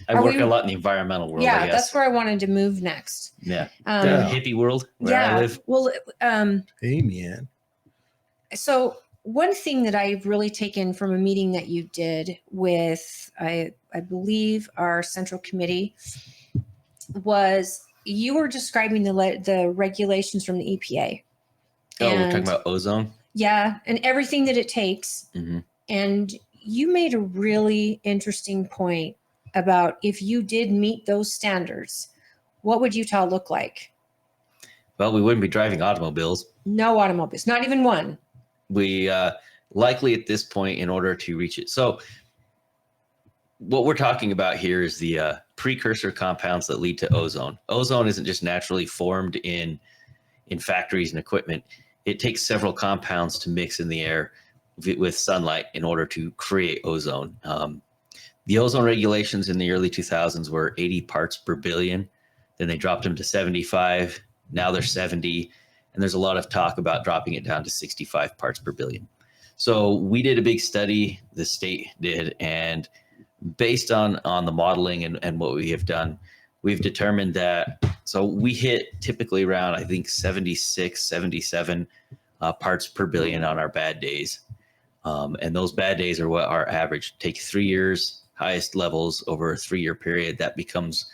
I work a lot in the environmental world. Yeah, I guess. that's where I wanted to move next. Yeah. The hippie world where I live. Well, hey, man. So one thing that I've really taken from a meeting that you did with, I believe, our central committee was you were describing the regulations from the EPA. Oh, we're talking about ozone? Yeah, and everything that it takes. Mm-hmm. And you made a really interesting point about if you did meet those standards, what would Utah look like? Well, we wouldn't be driving automobiles. No automobiles, not even one. We likely at this point, in order to reach it. So what we're talking about here is the precursor compounds that lead to ozone. Ozone isn't just naturally formed in factories and equipment. It takes several compounds to mix in the air with sunlight in order to create ozone. The ozone regulations in the early 2000s were 80 parts per billion. Then they dropped them to 75. Now they're 70. And there's a lot of talk about dropping it down to 65 parts per billion. So we did a big study, the state did, and based on the modeling and what we have done, we've determined that, so we hit typically around, I think, 76, 77 parts per billion on our bad days. And those bad days are what our average. Take 3 years, highest levels over a 3-year period. That becomes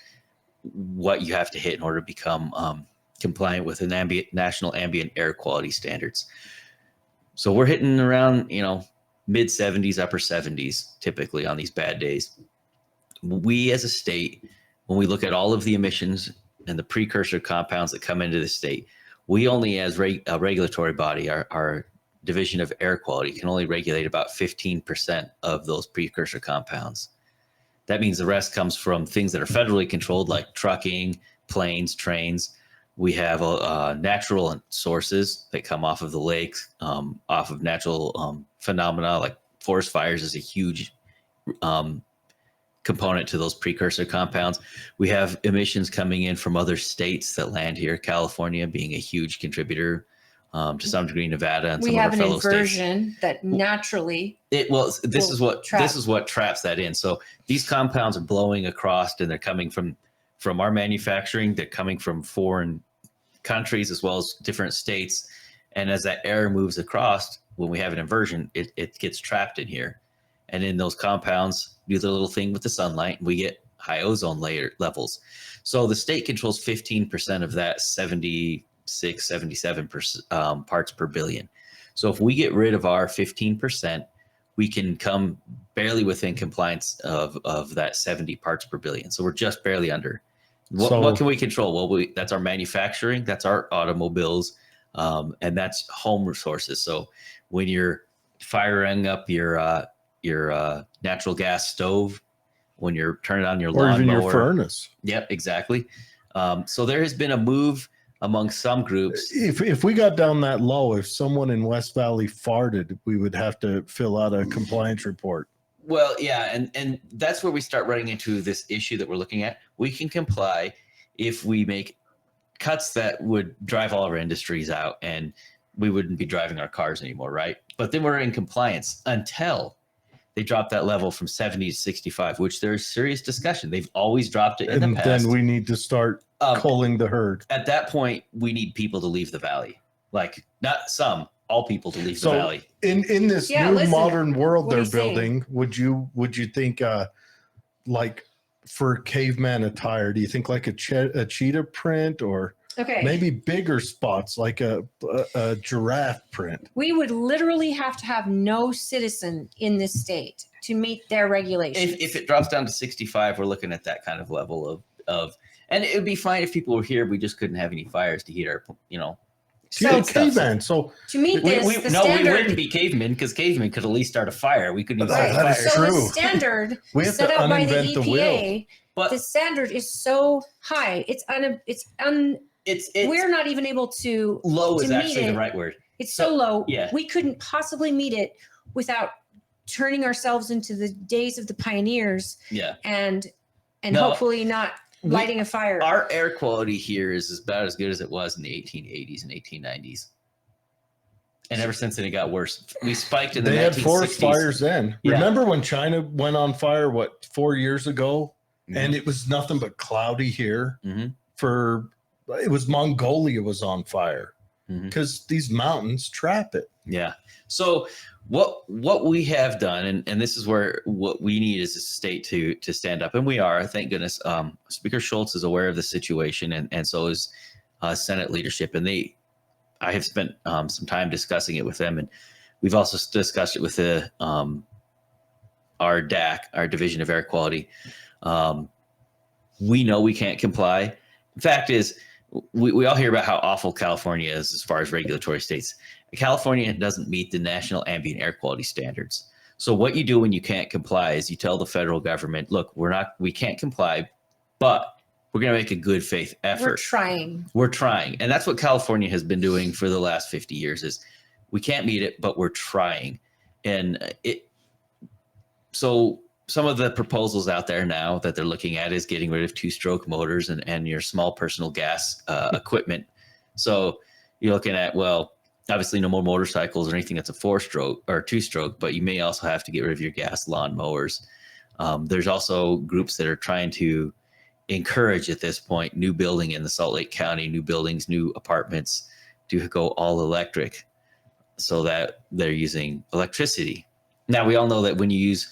what you have to hit in order to become compliant with an national ambient air quality standards. So we're hitting around, mid 70s, upper 70s, typically on these bad days. We as a state, when we look at all of the emissions and the precursor compounds that come into the state, we only, as a regulatory body, our Division of Air Quality can only regulate about 15% of those precursor compounds. That means the rest comes from things that are federally controlled, like trucking, planes, trains. We have natural sources that come off of the lakes, off of natural phenomena like forest fires is a huge component to those precursor compounds. We have emissions coming in from other states that land here, California being a huge contributor, to some degree Nevada and some of our fellow states. We have an inversion that naturally this is what traps that in. So these compounds are blowing across and they're coming from our manufacturing, they're coming from foreign countries as well as different states. And as that air moves across, when we have an inversion, it gets trapped in here. And in those compounds, do the little thing with the sunlight, and we get high ozone layer levels. So the state controls 15% of that 76, 77 parts per billion. So if we get rid of our 15%, we can come barely within compliance of that 70 parts per billion. So we're just barely under. What can we control? Well, that's our manufacturing, that's our automobiles, and that's home resources. So when you're firing up your natural gas stove, when you're turning on your lawnmower, or even your furnace. Yep, exactly. So there has been a move among some groups. If we got down that low, if someone in West Valley farted, we would have to fill out a compliance report. Well, yeah, and that's where we start running into this issue that we're looking at. We can comply if we make cuts that would drive all of our industries out and we wouldn't be driving our cars anymore, right? But then we're in compliance until they drop that level from 70 to 65, which there's serious discussion. They've always dropped it in the past. And then we need to start culling the herd. At that point, we need people to leave the valley. Like, not some, all people to leave the valley. In this modern world they're building, would you think like for caveman attire, do you think like a cheetah print or maybe bigger spots like a giraffe print? We would literally have to have no citizen in this state to meet their regulations. If it drops down to 65, we're looking at that kind of level of and it would be fine if people were here. We just couldn't have any fires to heat our, caveman. So to meet this, we wouldn't be cavemen because cavemen could at least start a fire. We couldn't even start a fire. So the standard we have set to out by the uninvent the EPA, wheel. but the standard is so high. We're not even able to. Low to is actually meet the right word. It's so low. Yeah. We couldn't possibly meet it without turning ourselves into the days of the pioneers. Yeah. And hopefully not lighting a fire. Our air quality here is about as good as it was in the 1880s and 1890s. And ever since then, it got worse. We spiked in the 1960s. They had forest fires then. Yeah. Remember when China went on fire, 4 years ago? and it was nothing but cloudy here Mhm. it was Mongolia was on fire because these mountains trap it. Yeah. So what we have done, and this is where what we need is a state to stand up, and we are, thank goodness. Speaker Schultz is aware of the situation, and so is Senate leadership, and I have spent some time discussing it with them, and we've also discussed it with the our DAC, our Division of Air Quality. We know we can't comply. The fact is, we all hear about how awful California is as far as regulatory states. California doesn't meet the national ambient air quality standards. So what you do when you can't comply is you tell the federal government, look, we can't comply, but we're going to make a good faith effort. We're trying. And that's what California has been doing for the last 50 years is we can't meet it, but we're trying. And so some of the proposals out there now that they're looking at is getting rid of 2-stroke motors and your small personal gas equipment. So you're looking at, well, obviously no more motorcycles or anything that's a 4-stroke or 2-stroke, but you may also have to get rid of your gas lawn mowers. There's also groups that are trying to encourage at this point new building in the Salt Lake County, new buildings, new apartments to go all electric so that they're using electricity. Now, we all know that when you use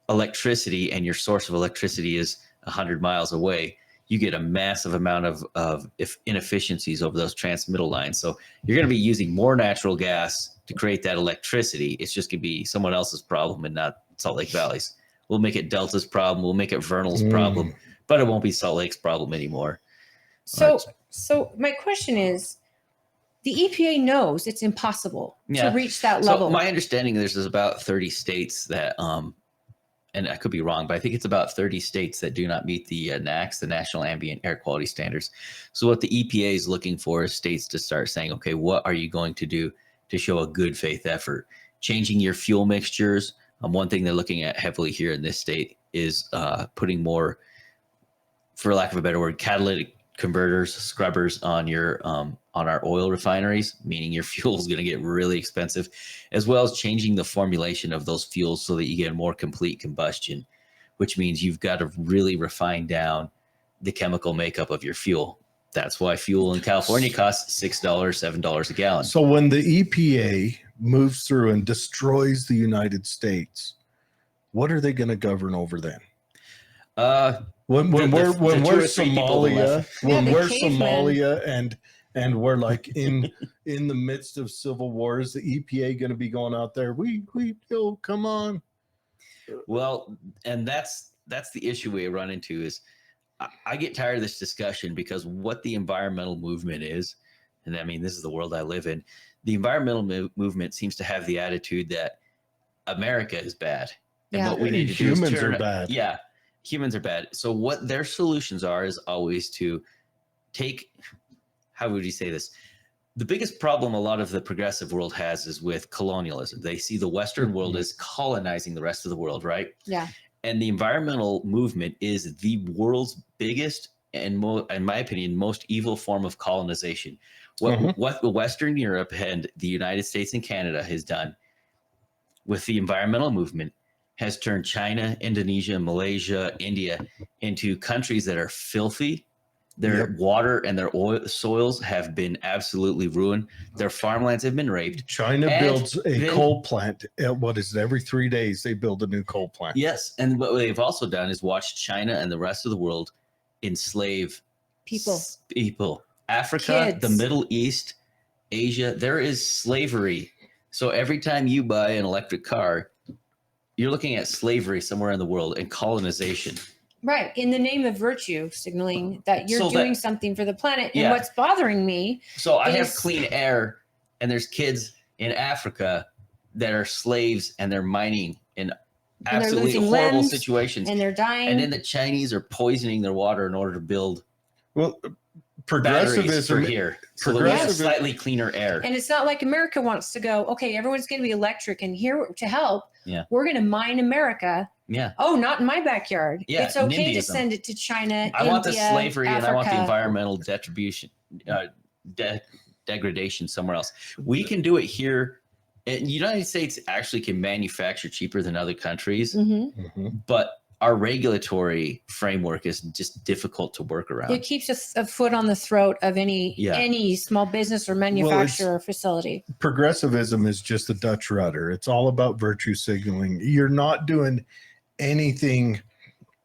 electricity and your source of electricity is 100 miles away, you get a massive amount of inefficiencies over those transmittal lines. So you're going to be using more natural gas to create that electricity. It's just going to be someone else's problem and not Salt Lake Valley's. We'll make it Delta's problem. We'll make it Vernal's problem, but it won't be Salt Lake's problem anymore. So my question is, the EPA knows it's impossible to reach that level. So my understanding is there's about 30 states that, and I could be wrong, but I think it's about 30 states that do not meet the NAAQS, the National Ambient Air Quality Standards. So what the EPA is looking for is states to start saying, okay, what are you going to do to show a good faith effort? Changing your fuel mixtures. One thing they're looking at heavily here in this state is putting more, for lack of a better word, catalytic converters, scrubbers on your on our oil refineries, meaning your fuel is going to get really expensive, as well as changing the formulation of those fuels so that you get a more complete combustion, which means you've got to really refine down the chemical makeup of your fuel. That's why fuel in California costs $6, $7 a gallon. So when the EPA moves through and destroys the United States, what are they going to govern over then? When we're Somalia, and we're like in the midst of civil wars, the EPA going to be going out there? Come on. Well, and that's the issue we run into is I get tired of this discussion because what the environmental movement is, and I mean, this is the world I live in. The environmental movement seems to have the attitude that America is bad. And what we need to do is humans are bad. Yeah. Humans are bad. So what their solutions are is always to take, how would you say this? The biggest problem a lot of the progressive world has is with colonialism. They see the Western world as colonizing the rest of the world, right? Yeah. And the environmental movement is the world's biggest and, in my opinion, most evil form of colonization. What Western Europe and the United States and Canada has done with the environmental movement has turned China, Indonesia, Malaysia, India into countries that are filthy. Their water and their soils have been absolutely ruined. Their farmlands have been raped. China builds a coal plant. What is it? Every 3 days they build a new coal plant. Yes. And what they've also done is watch China and the rest of the world enslave people. Africa, kids. The Middle East, Asia, there is slavery. So every time you buy an electric car, you're looking at slavery somewhere in the world and colonization. Right. In the name of virtue, signaling that you're doing something for the planet. And what's bothering me. So I have clean air, and there's kids in Africa that are slaves and they're mining in absolutely horrible situations. And they're dying. And then the Chinese are poisoning their water in order to build progressivism here. So that we have slightly cleaner air. And it's not like America wants to go, okay, everyone's going to be electric and here to help. Yeah. We're going to mine America. Yeah. Oh, not in my backyard. Yeah, it's okay to send it to China. I want the slavery Africa. And I want the environmental degradation somewhere else. We can do it here. And the United States actually can manufacture cheaper than other countries, but our regulatory framework is just difficult to work around. It keeps a foot on the throat of any small business or manufacturer or facility. Progressivism is just a Dutch rudder. It's all about virtue signaling. You're not doing anything.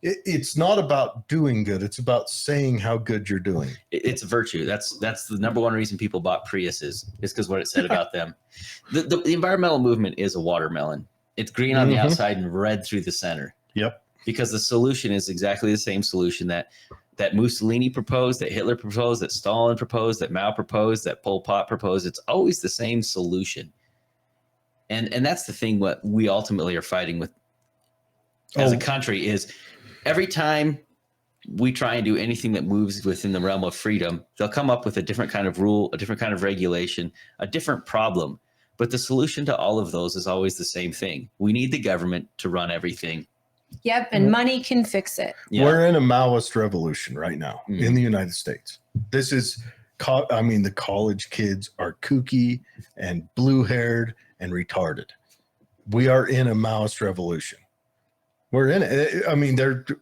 It's not about doing good. It's about saying how good you're doing. It's a virtue. That's the number one reason people bought Priuses, is because what it said about them. The environmental movement is a watermelon. It's green on the outside and red through the center. Yep. Because the solution is exactly the same solution that Mussolini proposed, that Hitler proposed, that Stalin proposed, that Mao proposed, that Pol Pot proposed. It's always the same solution. And that's the thing what we ultimately are fighting with as a country is every time we try and do anything that moves within the realm of freedom, they'll come up with a different kind of rule, a different kind of regulation, a different problem. But the solution to all of those is always the same thing. We need the government to run everything. Yep, and money can fix it. Yeah. We're in a Maoist revolution right now in the United States. This is, the college kids are kooky and blue-haired and retarded. We are in a Maoist revolution. We're in it.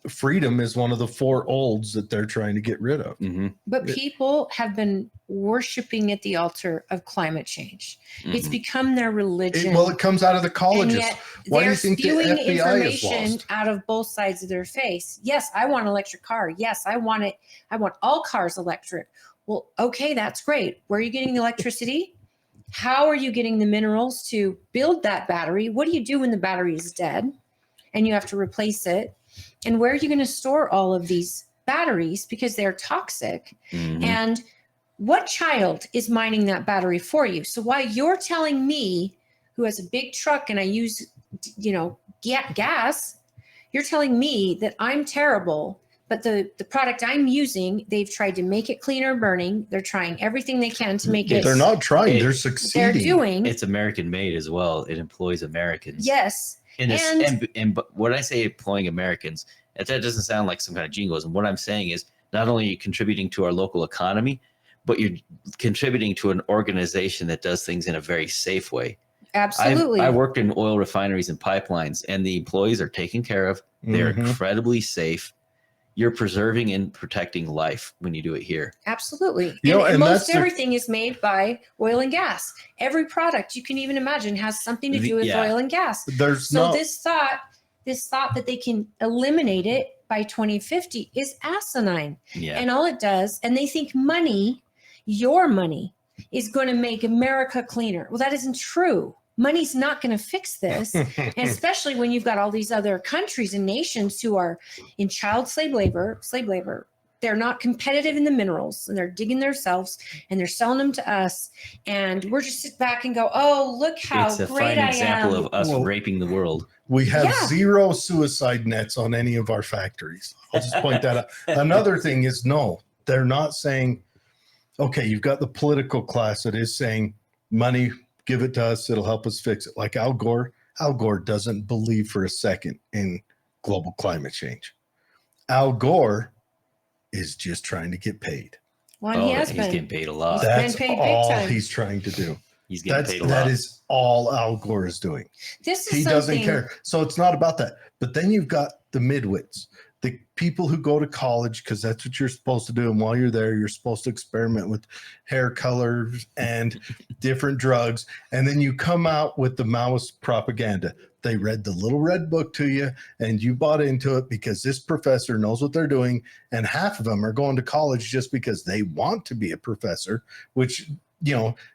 Freedom is one of the 4 olds that they're trying to get rid of. But people have been worshiping at the altar of climate change. It's become their religion. It comes out of the colleges. Why do you think the FBI information is lost? Out of both sides of their face? Yes, I want an electric car. Yes, I want it. I want all cars electric. Well, okay, that's great. Where are you getting the electricity? How are you getting the minerals to build that battery? What do you do when the battery is dead and you have to replace it? And where are you going to store all of these batteries because they're toxic? And what child is mining that battery for you? So while you're telling me, who has a big truck and I use, gas, you're telling me that I'm terrible, but the product I'm using, they've tried to make it cleaner burning. They're trying everything they can to make it. They're not trying. They're succeeding. They're doing. It's American made as well. It employs Americans. Yes. But when I say employing Americans, that doesn't sound like some kind of jingoism. What I'm saying is not only are you contributing to our local economy, but you're contributing to an organization that does things in a very safe way. Absolutely. I worked in oil refineries and pipelines, and the employees are taken care of. They're incredibly safe. You're preserving and protecting life when you do it here. Absolutely. And most everything is made by oil and gas. Every product you can even imagine has something to do with oil and gas. This thought that they can eliminate it by 2050 is asinine. Yeah. And all it does, and they think money, your money, is going to make America cleaner. Well, that isn't true. Money's not going to fix this, and especially when you've got all these other countries and nations who are in child slave labor. They're not competitive in the minerals, and they're digging themselves, and they're selling them to us, and we're just sit back and go, "Oh, look how great I am!" It's a fine example of us raping the world. We have zero suicide nets on any of our factories. I'll just point that out. Another thing is, no, they're not saying, okay, you've got the political class that is saying money. Give it to us. It'll help us fix it. Like Al Gore. Al Gore doesn't believe for a second in global climate change. Al Gore is just trying to get paid. Well, he's getting paid a lot. That's all he's trying to do. He's getting paid a lot. That is all Al Gore is doing. He doesn't care. So it's not about that. But then you've got the midwits. The people who go to college, because that's what you're supposed to do. And while you're there, you're supposed to experiment with hair colors and different drugs. And then you come out with the Maoist propaganda. They read the little red book to you and you bought into it because this professor knows what they're doing. And half of them are going to college just because they want to be a professor, which,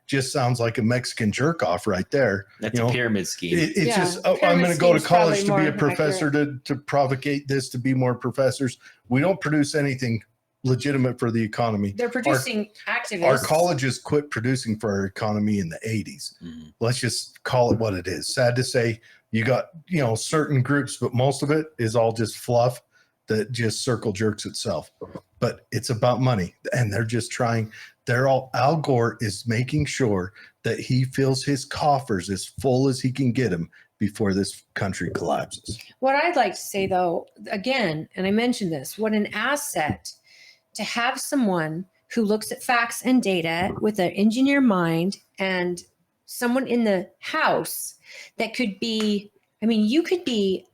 just sounds like a Mexican jerk off right there. That's a pyramid scheme. It's just, I'm going to go to college to be a professor to provocate this, to be more professors. We don't produce anything legitimate for the economy. They're producing activists. Our colleges quit producing for our economy in the 80s. Let's just call it what it is. Sad to say, you got, certain groups, but most of it is all just fluff that just circle jerks itself. But it's about money, and they're just trying. Al Gore is making sure that he fills his coffers as full as he can get them before this country collapses. What I'd like to say, though, again, and I mentioned this, what an asset to have someone who looks at facts and data with an engineer mind, and someone in the House that could be, you could be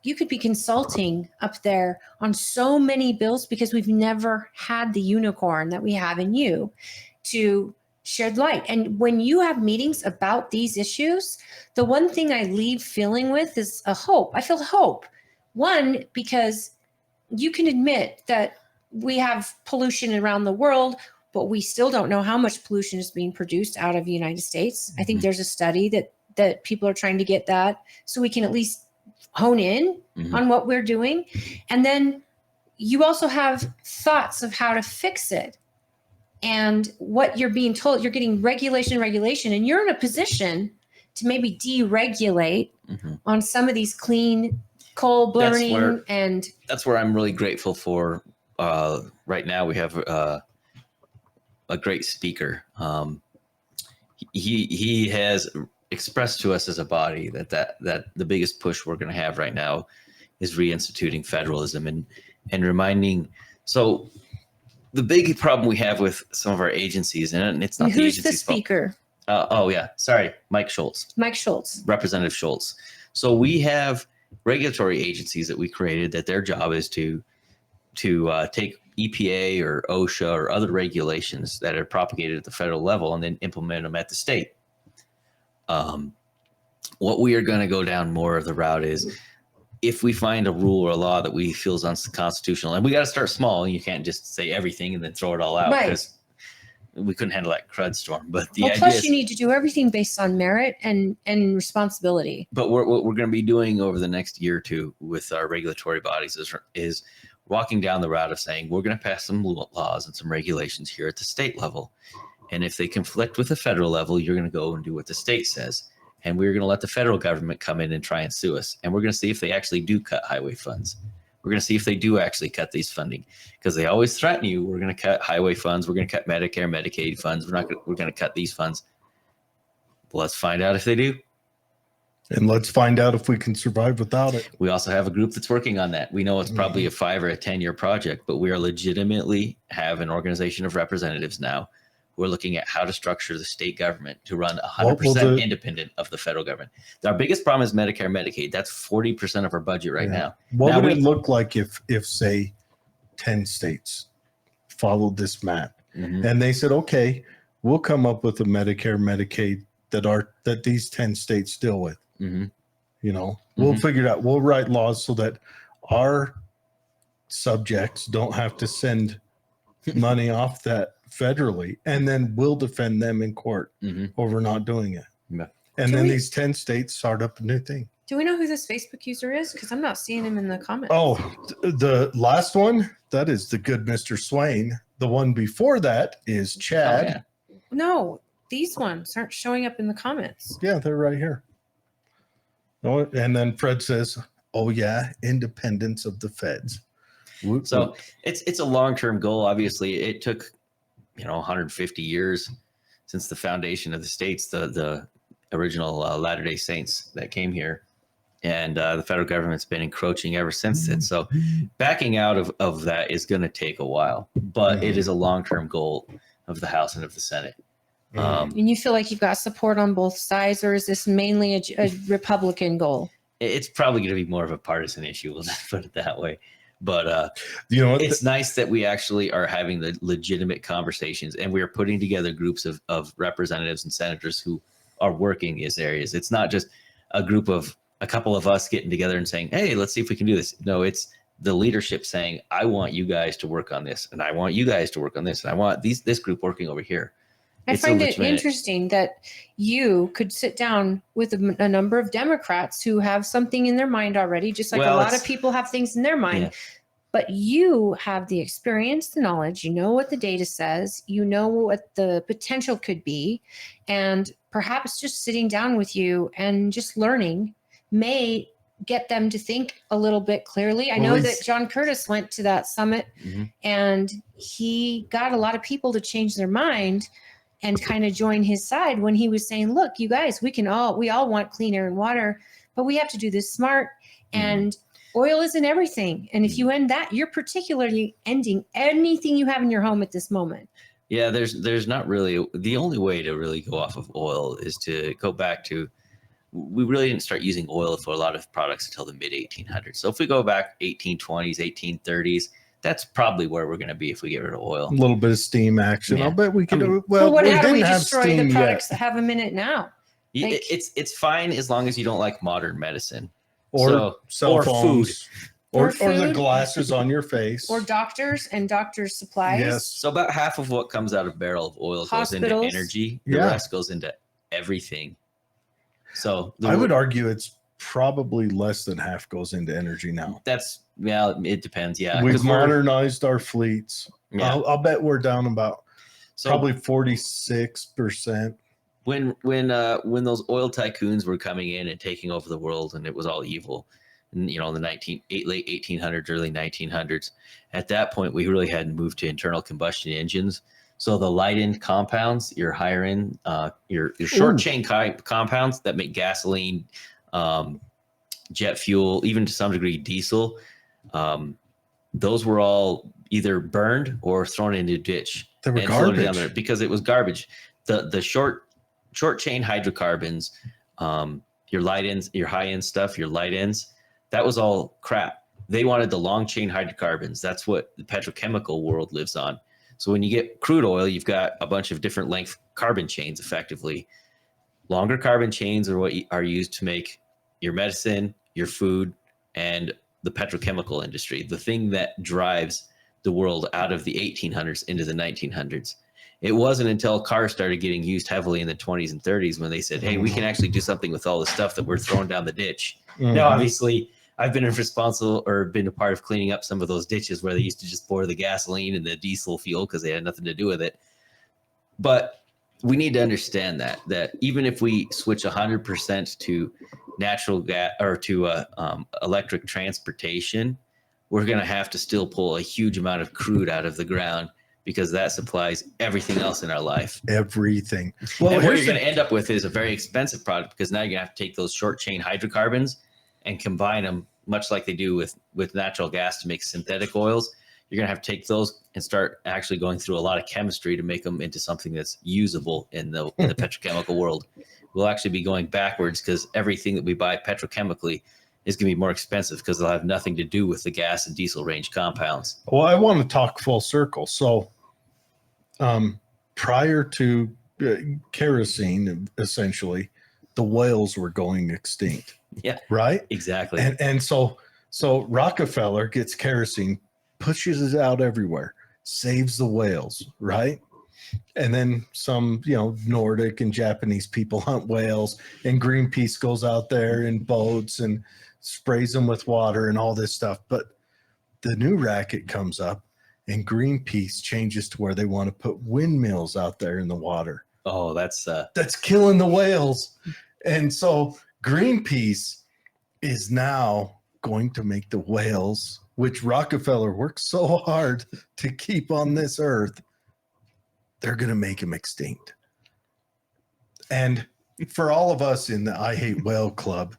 you could be consulting up there on so many bills because we've never had the unicorn that we have in you to shed light. And when you have meetings about these issues, the one thing I leave feeling with is a hope. I feel hope. One, because you can admit that we have pollution around the world, but we still don't know how much pollution is being produced out of the United States. I think there's a study that people are trying to get that so we can at least hone in on what we're doing. And then you also have thoughts of how to fix it. And what you're being told, you're getting regulation, and you're in a position to maybe deregulate on some of these clean coal burning. That's where I'm really grateful for. Right now we have a great speaker. He has expressed to us as a body that the biggest push we're going to have right now is reinstituting federalism and reminding. So the big problem we have with some of our agencies, and it's not who's the speaker? Mike Schultz. Representative Schultz. So we have regulatory agencies that we created that their job is to take EPA or OSHA or other regulations that are propagated at the federal level and then implement them at the state. What we are going to go down more of the route is if we find a rule or a law that we feel is unconstitutional, and we got to start small, and you can't just say everything and then throw it all out because we couldn't handle that crud storm. But the idea plus you need to do everything based on merit and responsibility. But what we're going to be doing over the next year or two with our regulatory bodies is walking down the route of saying we're going to pass some laws and some regulations here at the state level. And if they conflict with the federal level, you're going to go and do what the state says. And we're going to let the federal government come in and try and sue us. And we're going to see if they actually do cut highway funds. We're going to see if they do actually cut these funding, because they always threaten you. We're going to cut highway funds. We're going to cut Medicare, Medicaid funds. We're going to cut these funds. Well, let's find out if they do. And let's find out if we can survive without it. We also have a group that's working on that. We know it's probably a 5 or a 10-year project, but we are legitimately have an organization of representatives now. We're looking at how to structure the state government to run 100% independent of the federal government. Our biggest problem is Medicare, Medicaid. That's 40% of our budget right now. What would it look like if say 10 states followed this map and they said, okay, we'll come up with a Medicare, Medicaid that these 10 states deal with. We'll figure it out. We'll write laws so that our subjects don't have to send money off that federally, and then we'll defend them in court over not doing it. And then these 10 states start up a new thing. Do we know who this Facebook user is? Because I'm not seeing him in the comments. Oh, the last one, that is the good Mr. Swain. The one before that is Chad. Oh, yeah. No, these ones aren't showing up in the comments. Yeah, they're right here. Oh, and then Fred says, oh yeah, independence of the feds. So it's a long-term goal. Obviously, it took 150 years since the foundation of the states, the original Latter-day Saints that came here, and the federal government's been encroaching ever since then. So backing out of that is going to take a while, but it is a long-term goal of the House and of the Senate. And you feel like you've got support on both sides, or is this mainly a Republican goal? It's probably going to be more of a partisan issue. We'll just put it that way. But it's nice that we actually are having the legitimate conversations, and we are putting together groups of representatives and senators who are working these areas. It's not just a group of a couple of us getting together and saying, hey, let's see if we can do this. No, it's the leadership saying, I want you guys to work on this, and I want you guys to work on this, and I want this group working over here. I find it interesting that you could sit down with a number of Democrats who have something in their mind already, just like a lot of people have things in their mind. Yeah. But you have the experience, the knowledge, you know what the data says, you know what the potential could be, and perhaps just sitting down with you and just learning may get them to think a little bit clearly. I know that John Curtis went to that summit and he got a lot of people to change their mind and kind of join his side when he was saying, look, you guys, we all want clean air and water, but we have to do this smart, and oil isn't everything. And if you end that, you're particularly ending anything you have in your home at this moment. Yeah, there's not really, the only way to really go off of oil is to go back to we really didn't start using oil for a lot of products until the mid 1800s. So if we go back 1820s, 1830s, that's probably where we're going to be if we get rid of oil. A little bit of steam action. Yeah. I'll bet we could. I mean, well, we how do we didn't have destroy steam the products yet. that have them in it now? Like, it's fine as long as you don't like modern medicine Or cell or phones. food. Or food, the glasses on your face. or doctors and doctors' supplies. Yes. So about half of what comes out of a barrel of oil goes into Hospitals. energy. The rest goes into everything. So I would argue it's probably less than half goes into energy now. It depends. Yeah. We've modernized our fleets. Yeah. I'll bet we're down about probably 46%. When those oil tycoons were coming in and taking over the world, and it was all evil, and, in the late 1800s, early 1900s, at that point we really hadn't moved to internal combustion engines. So the light end compounds, your higher end, your short chain compounds that make gasoline, jet fuel, even to some degree diesel, those were all either burned or thrown into a ditch. They were and floated garbage down there because it was garbage. The short chain hydrocarbons, your light ends, your high end stuff, your light ends, that was all crap. They wanted the long chain hydrocarbons. That's what the petrochemical world lives on. So when you get crude oil, you've got a bunch of different length carbon chains, effectively. Longer carbon chains are what are used to make your medicine, your food, and the petrochemical industry, the thing that drives the world out of the 1800s into the 1900s. It wasn't until cars started getting used heavily in the 20s and 30s when they said, hey, we can actually do something with all the stuff that we're throwing down the ditch. Now, obviously, I've been responsible or been a part of cleaning up some of those ditches where they used to just pour the gasoline and the diesel fuel because they had nothing to do with it. But we need to understand that even if we switch 100% to natural gas or to electric transportation, we're going to have to still pull a huge amount of crude out of the ground because that supplies everything else in our life. Everything. Well, and what you're going to end up with is a very expensive product because now you're going to have to take those short chain hydrocarbons and combine them much like they do with natural gas to make synthetic oils. You're going to have to take those and start actually going through a lot of chemistry to make them into something that's usable in the petrochemical world. We'll actually be going backwards because everything that we buy petrochemically is going to be more expensive because they'll have nothing to do with the gas and diesel range compounds. Well, I want to talk full circle. So prior to kerosene, essentially, the whales were going extinct. Yeah. Right? Exactly. And so Rockefeller gets kerosene, pushes it out everywhere, saves the whales, right? And then some, Nordic and Japanese people hunt whales, and Greenpeace goes out there in boats and sprays them with water and all this stuff. But the new racket comes up and Greenpeace changes to where they want to put windmills out there in the water. Oh, that's killing the whales. And so Greenpeace is now going to make the whales, which Rockefeller worked so hard to keep on this earth, they're going to make them extinct. And for all of us in the I Hate Whale Club,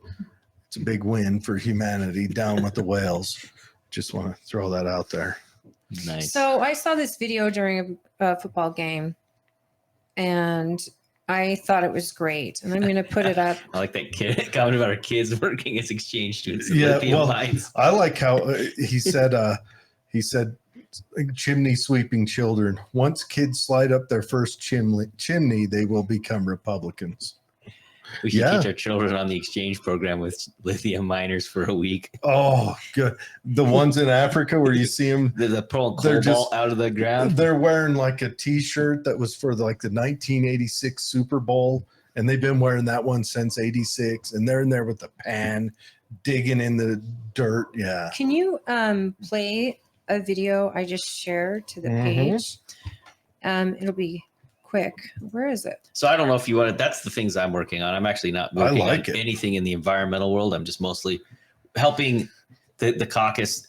it's a big win for humanity. Down with the whales. Just want to throw that out there. Nice. So I saw this video during a football game, and I thought it was great, and I'm going to put it up. I like that kid comment about our kids working as exchange students. I like how he said chimney sweeping children. Once kids slide up their first chimney, they will become Republicans. We should teach our children on the exchange program with lithium miners for a week. Oh, good. The ones in Africa where you see them, the pulling cobalt out of the ground. They're wearing like a T-shirt that was for the 1986 Super Bowl, and they've been wearing that one since '86. And they're in there with the pan, digging in the dirt. Yeah. Can you play a video I just shared to the page? It'll be quick. Where is it? So I don't know if you want to, that's the things I'm working on. I'm actually not working on anything in the environmental world. I'm just mostly helping the caucus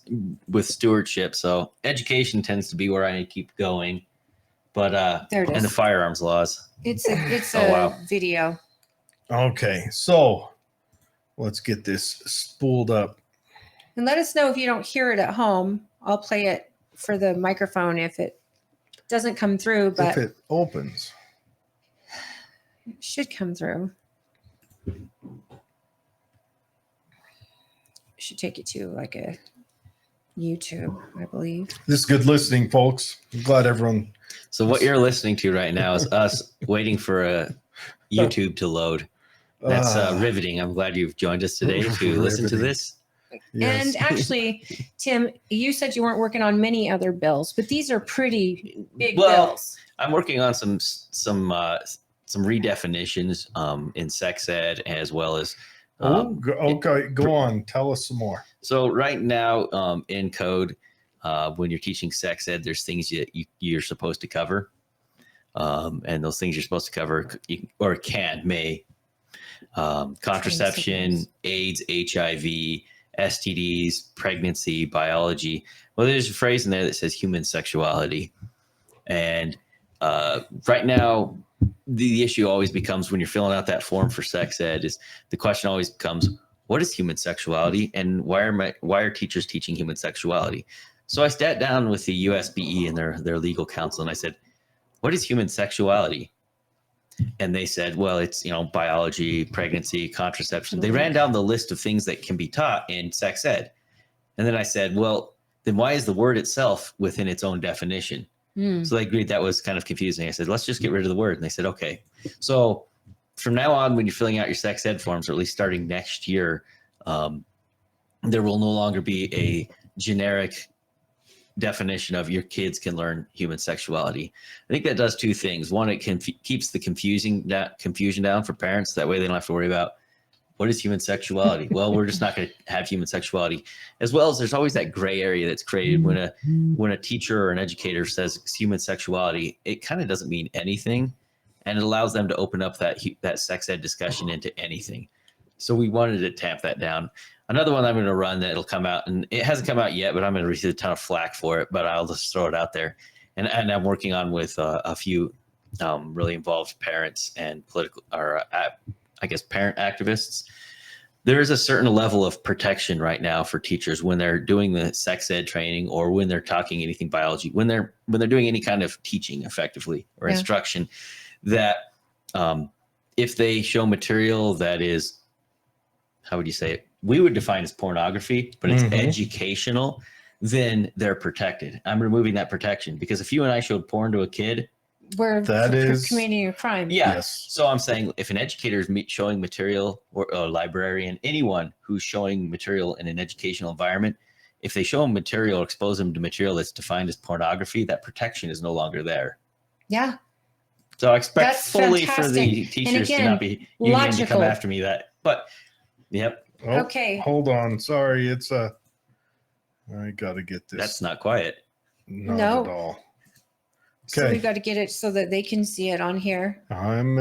with stewardship. So education tends to be where I need to keep going. But there it is. And the firearms laws. It's a video. Okay, so let's get this spooled up. And let us know if you don't hear it at home. I'll play it for the microphone if it doesn't come through, but if it opens, it should come through. should take you to like a YouTube, I believe. This is good listening, folks. I'm glad everyone. So what you're listening to right now is us waiting for a YouTube to load. That's riveting. I'm glad you've joined us today to listen to this. Yes. And actually, Tim, you said you weren't working on many other bills, but these are pretty big bills. I'm working on some redefinitions in sex ed, as well as okay, go on. Tell us some more. So right now in code, when you're teaching sex ed, there's things you're supposed to cover, and those things you're supposed to cover may contraception, AIDS, HIV, STDs, pregnancy, biology. Well, there's a phrase in there that says human sexuality. And right now, the issue always becomes when you're filling out that form for sex ed is the question always becomes, what is human sexuality? And why are teachers teaching human sexuality? So I sat down with the USBE and their legal counsel, and I said, what is human sexuality? And they said, well, it's, biology, pregnancy, contraception. They ran down the list of things that can be taught in sex ed. And then I said, well, then why is the word itself within its own definition? So they agreed that was kind of confusing. I said, let's just get rid of the word. And they said, okay. So from now on, when you're filling out your sex ed forms, or at least starting next year, there will no longer be a generic definition of your kids can learn human sexuality. I think that does two things. One, it keeps the confusion down for parents. That way they don't have to worry about what is human sexuality. Well, we're just not going to have human sexuality. As well as there's always that gray area that's created when a teacher or an educator says human sexuality, it kind of doesn't mean anything, and it allows them to open up that sex ed discussion into anything. So we wanted to tamp that down. Another one I'm going to run that'll come out, and it hasn't come out yet, but I'm going to receive a ton of flack for it, but I'll just throw it out there. And I'm working on with a few really involved parents and parent activists. There is a certain level of protection right now for teachers when they're doing the sex ed training, or when they're talking anything biology, when they're doing any kind of teaching effectively or instruction, that if they show material that is, how would you say it? We would define as pornography, but it's educational, then they're protected. I'm removing that protection, because if you and I showed porn to a kid, we're committing a crime. Yeah. Yes. So I'm saying if an educator is showing material, or a librarian, anyone who's showing material in an educational environment, if they show them material or expose them to material that's defined as pornography, that protection is no longer there. Yeah. So I expect fully for the teachers to not be union to come after me but yep. Oh, okay. Hold on. Sorry. I got to get this. That's not quiet. Not at all. Okay. So we got to get it so that they can see it on here. I'm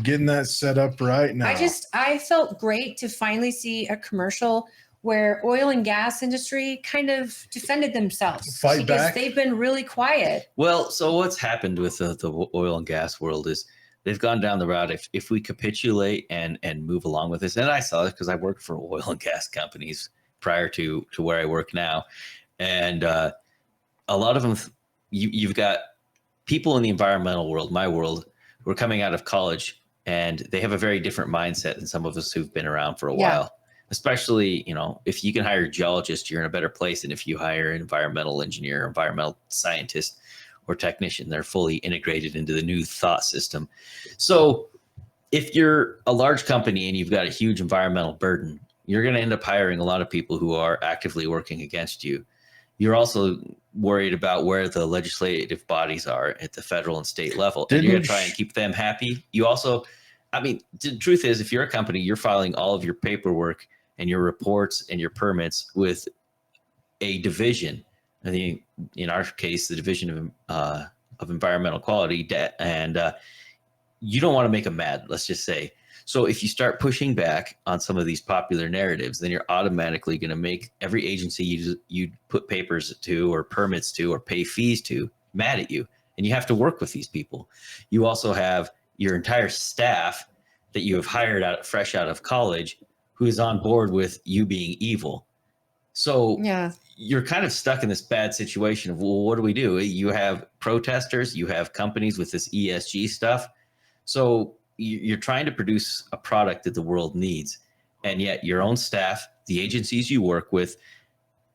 getting that set up right now. I felt great to finally see a commercial where oil and gas industry kind of defended themselves because they've been really quiet. Well, so what's happened with the oil and gas world is they've gone down the route. If we capitulate and move along with this, and I saw this because I worked for oil and gas companies prior to where I work now, and a lot of them, you've got people in the environmental world, my world, who are coming out of college, and they have a very different mindset than some of us who've been around for a while. Especially, if you can hire a geologist, you're in a better place than if you hire an environmental engineer, environmental scientist, or technician. They're fully integrated into the new thought system. So if you're a large company and you've got a huge environmental burden, you're going to end up hiring a lot of people who are actively working against you. You're also worried about where the legislative bodies are at the federal and state level. And you're going to try and keep them happy. You also, the truth is, if you're a company, you're filing all of your paperwork and your reports and your permits with a division. I think in our case, the Division of Environmental Quality, and you don't want to make them mad, let's just say. So if you start pushing back on some of these popular narratives, then you're automatically going to make every agency you put papers to or permits to or pay fees to mad at you. And you have to work with these people. You also have your entire staff that you have hired fresh out of college who is on board with you being evil. So you're kind of stuck in this bad situation of, well, what do we do? You have protesters, you have companies with this ESG stuff. So you're trying to produce a product that the world needs. and yet your own staff, the agencies you work with,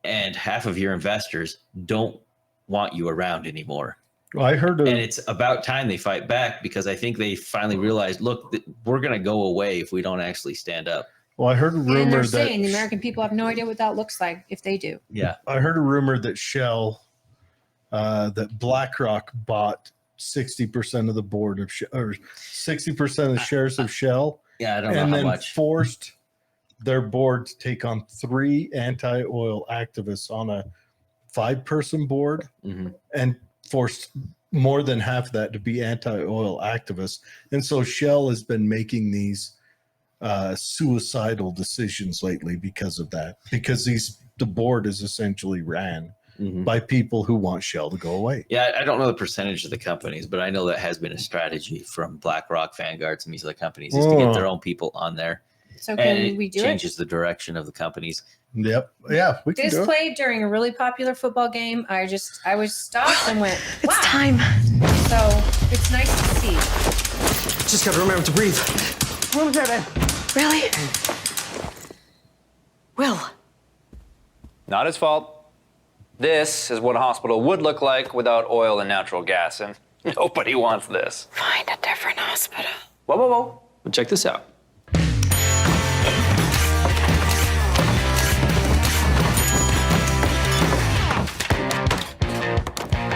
and half of your investors don't want you around anymore. Well, I heard, and it's about time they fight back, because I think they finally realized, look, we're going to go away if we don't actually stand up. Well, I heard a rumor and they're that saying the American people have no idea what that looks like if they do. Yeah, I heard a rumor that Shell, that BlackRock bought 60% of the board of or 60% of the shares of Shell. Yeah, I don't know and how then much. Forced their board to take on 3 anti-oil activists on a 5-person board, and forced more than half of that to be anti-oil activists. And so Shell has been making these suicidal decisions lately because of that, because the board is essentially ran by people who want Shell to go away. Yeah, I don't know the percentage of the companies, but I know that has been a strategy from BlackRock, Vanguard, some of these other companies, is to get their own people on there. So can we do it? Changes the direction of the companies. Yep. Yeah, we can This do it. played during a really popular football game. I was stopped and went, wow. It's time. So it's nice to see. Just gotta remember to breathe. Really? Will. Not his fault. This is what a hospital would look like without oil and natural gas, and nobody wants this. Find a different hospital. Whoa, whoa, whoa. Well, check this out.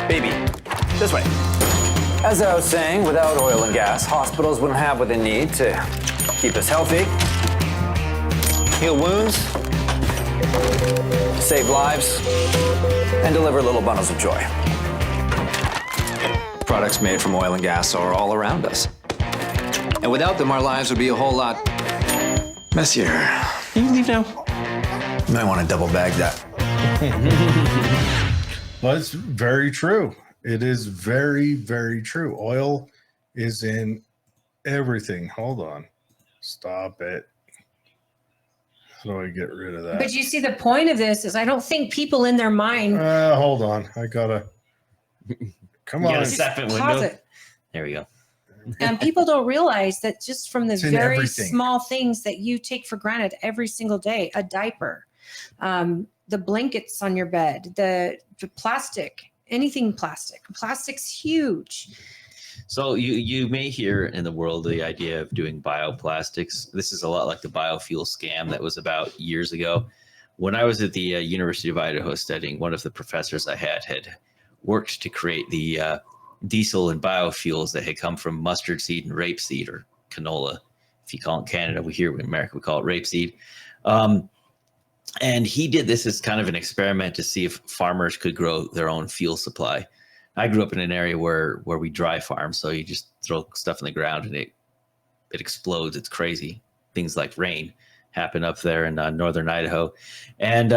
Baby, this way. As I was saying, without oil and gas, hospitals wouldn't have what they need to keep us healthy, heal wounds, save lives, and deliver little bundles of joy. Products made from oil and gas are all around us. And without them, our lives would be a whole lot messier. Can you leave now? You might want to double bag that. Well, it's very true. It is very, very true. Oil is in everything. Hold on. Stop it. How do I get rid of that? But you see, the point of this is I don't think people in their mind. Hold on. I gotta. Come on. Just second pause window. it. There we go. And people don't realize that just from the It's in very everything. small things that you take for granted every single day, a diaper, the blankets on your bed, the plastic, anything plastic. Plastic's huge. So you may hear in the world the idea of doing bioplastics. This is a lot like the biofuel scam that was about years ago. When I was at the University of Idaho studying, one of the professors I had worked to create the diesel and biofuels that had come from mustard seed and rapeseed, or canola. If you call it Canada, in America, we call it rapeseed. And he did this as kind of an experiment to see if farmers could grow their own fuel supply. I grew up in an area where we dry farm, so you just throw stuff in the ground and it explodes. It's crazy. Things like rain happen up there in northern Idaho. And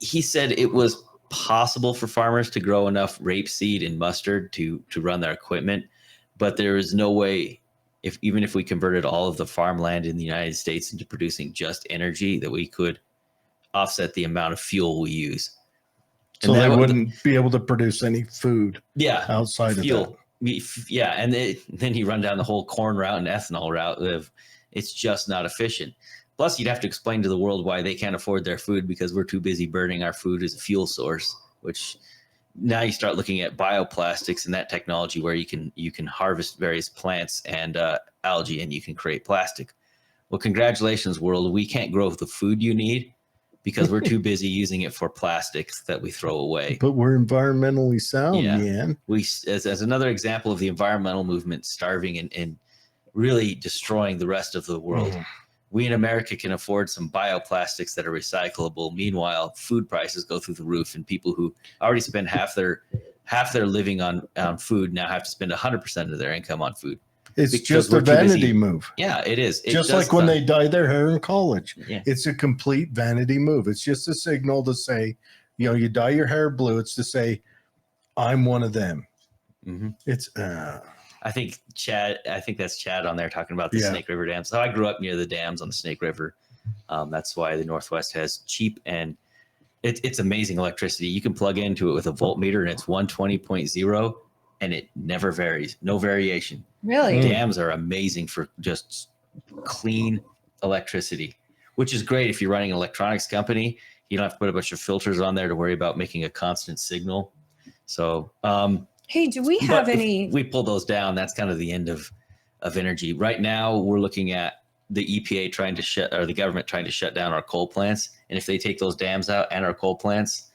he said it was possible for farmers to grow enough rapeseed and mustard to run their equipment, but there is no way, even if we converted all of the farmland in the United States into producing just energy, that we could offset the amount of fuel we use. So they wouldn't be able to produce any food outside fuel. of that. And then you run down the whole corn route and ethanol route. It's just not efficient. Plus, you'd have to explain to the world why they can't afford their food because we're too busy burning our food as a fuel source, which now you start looking at bioplastics and that technology where you can harvest various plants and algae and you can create plastic. Well, congratulations, world. We can't grow the food you need because we're too busy using it for plastics that we throw away. But we're environmentally sound, man. We, as another example of the environmental movement starving and really destroying the rest of the world. We in America can afford some bioplastics that are recyclable. Meanwhile, food prices go through the roof, and people who already spend half their living on food now have to spend 100% of their income on food. It's just a vanity move. Yeah, it is. Just like when they dye their hair in college. Yeah. It's a complete vanity move. It's just a signal to say, you dye your hair blue. It's to say, I'm one of them. Mm-hmm. It's I think that's Chad on there talking about the Snake River Dam. So I grew up near the dams on the Snake River. That's why the Northwest has cheap and it's amazing electricity. You can plug into it with a voltmeter and it's 120.0 and it never varies. No variation. Really? Dams are amazing for just clean electricity. which is great if you're running an electronics company. You don't have to put a bunch of filters on there to worry about making a constant signal. So, hey, do we have any? If we pull those down, that's kind of the end of energy. Right now, we're looking at the EPA trying to the government trying to shut down our coal plants. And if they take those dams out and our coal plants,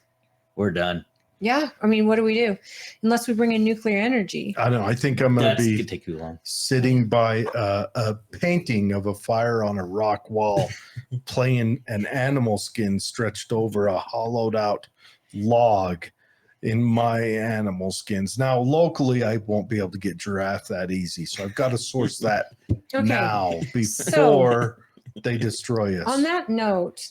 we're done. Yeah. I mean, what do we do? Unless we bring in nuclear energy. I don't know. I think I'm going to be take too long. sitting by a painting of a fire on a rock wall, playing an animal skin stretched over a hollowed out log in my animal skins. Now, locally, I won't be able to get giraffe that easy. So I've got to source that now before they destroy us. On that note,